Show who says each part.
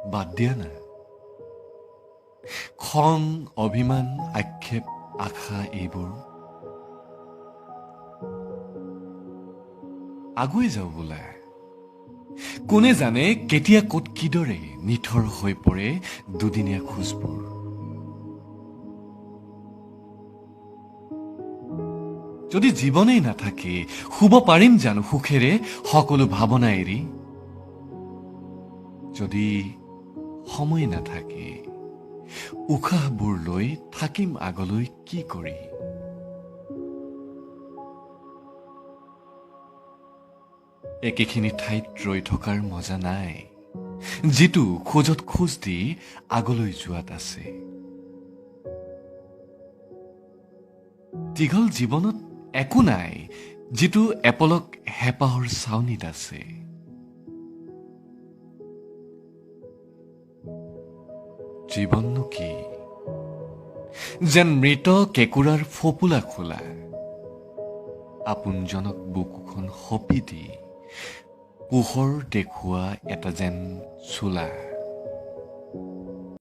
Speaker 1: বাদ দিয়া না। খং, অভিমান, আক্ষেপ, আশা এইবোৰ আগুৱাই যাওঁ বোলা। কোনে জানে কেতিয়া ক'ত কিদৰে নিথৰ হৈ পৰে দুদিনীয়া খোজবোৰ। যদি জীৱনেই নাথাকে শুব পাৰিম জানো সুখেৰে সকলো ভাৱনা এৰি। যদি সময় নাথাকে উশাহবোৰ লৈ থাকিম আগলৈ কি কৰি। একেখিনি ঠাইত ৰৈ থকাৰ মজা নাই, যিটো খোজত খোজ দি আগলৈ যোৱাত আছে। দীঘল জীৱনত একো নাই যিটো এপলক হেঁপাহৰ চাউনিত আছে। জীৱননো কি, যেন মৃত কেঁকুৰাৰ ফোঁপোলা খোলা, আপোনজনক বুকুখন সপি দি পোহৰ দেখুওৱা এটা যেন চোলা।